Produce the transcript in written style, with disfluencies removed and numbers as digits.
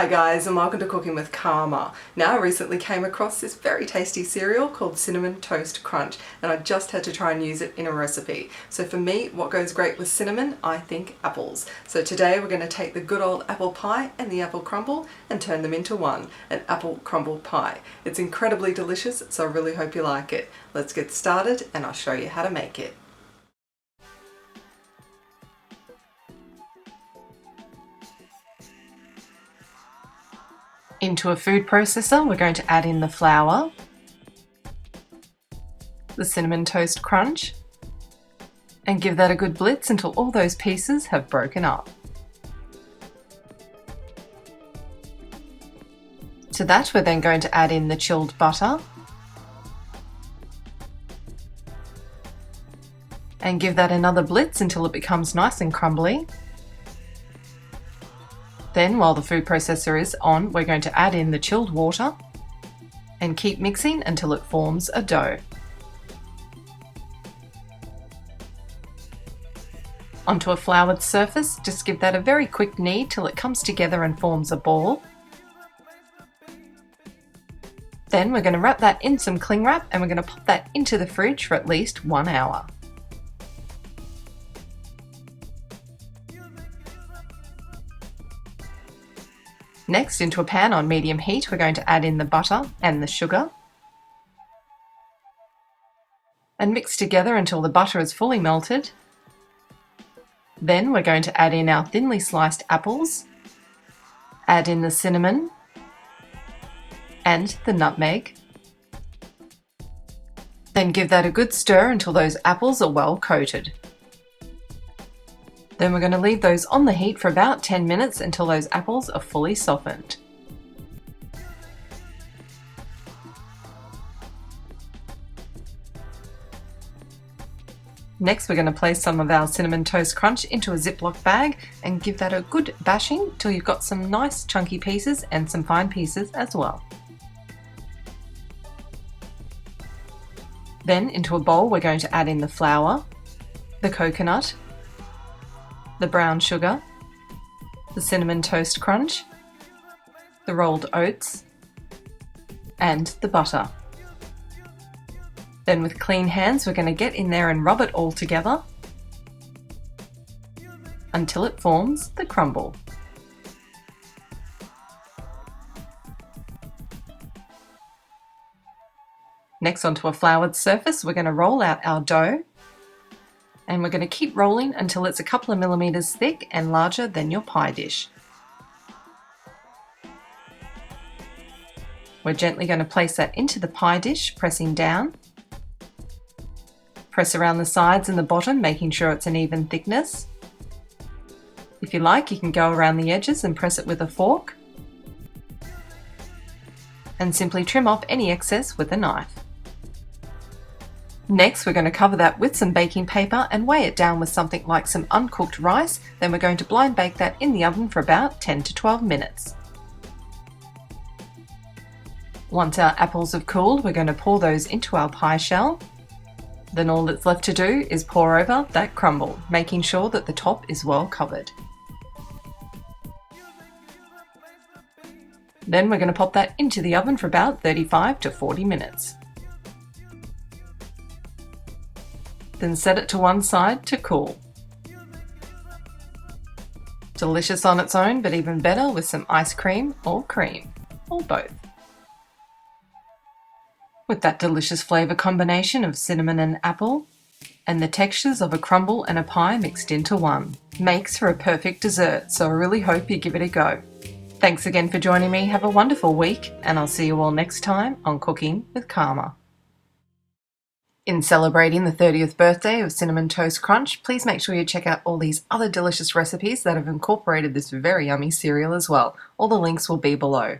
Hi guys, and welcome to Cooking with Karma. Now, I recently came across this very tasty cereal called Cinnamon Toast Crunch, and I just had to try and use it in a recipe. So for me, what goes great with cinnamon? I think apples. So today we're going to take the good old apple pie and the apple crumble and turn them into one, an apple crumble pie. It's incredibly delicious, so I really hope you like it. Let's get started and I'll show you how to make it. Into a food processor, we're going to add in the flour, the Cinnamon Toast Crunch, and give that a good blitz until all those pieces have broken up. To that, we're then going to add in the chilled butter and give that another blitz until it becomes nice and crumbly. Then, while the food processor is on, we're going to add in the chilled water and keep mixing until it forms a dough. Onto a floured surface, just give that a very quick knead till it comes together and forms a ball. Then we're going to wrap that in some cling wrap and we're going to pop that into the fridge for at least 1 hour. Next, into a pan on medium heat, we're going to add in the butter and the sugar and mix together until the butter is fully melted. Then we're going to add in our thinly sliced apples, add in the cinnamon and the nutmeg. Then give that a good stir until those apples are well coated. Then we're going to leave those on the heat for about 10 minutes until those apples are fully softened. Next, we're going to place some of our Cinnamon Toast Crunch into a Ziploc bag and give that a good bashing till you've got some nice chunky pieces and some fine pieces as well. Then into a bowl, we're going to add in the flour, the coconut, the brown sugar, the Cinnamon Toast Crunch, the rolled oats, and the butter. Then with clean hands, we're going to get in there and rub it all together until it forms the crumble. Next, onto a floured surface, we're going to roll out our dough. And we're going to keep rolling until it's a couple of millimeters thick and larger than your pie dish. We're gently going to place that into the pie dish, pressing down. Press around the sides and the bottom, making sure it's an even thickness. If you like, you can go around the edges and press it with a fork. And simply trim off any excess with a knife. Next, we're going to cover that with some baking paper and weigh it down with something like some uncooked rice. Then we're going to blind bake that in the oven for about 10 to 12 minutes. Once our apples have cooled, we're going to pour those into our pie shell. Then all that's left to do is pour over that crumble, making sure that the top is well covered. Then we're going to pop that into the oven for about 35 to 40 minutes. Then set it to one side to cool. Delicious on its own, but even better with some ice cream or cream, or both. With that delicious flavour combination of cinnamon and apple, and the textures of a crumble and a pie mixed into one, makes for a perfect dessert, so I really hope you give it a go. Thanks again for joining me, have a wonderful week, and I'll see you all next time on Cooking with Karma. In celebrating the 30th birthday of Cinnamon Toast Crunch, please make sure you check out all these other delicious recipes that have incorporated this very yummy cereal as well. All the links will be below.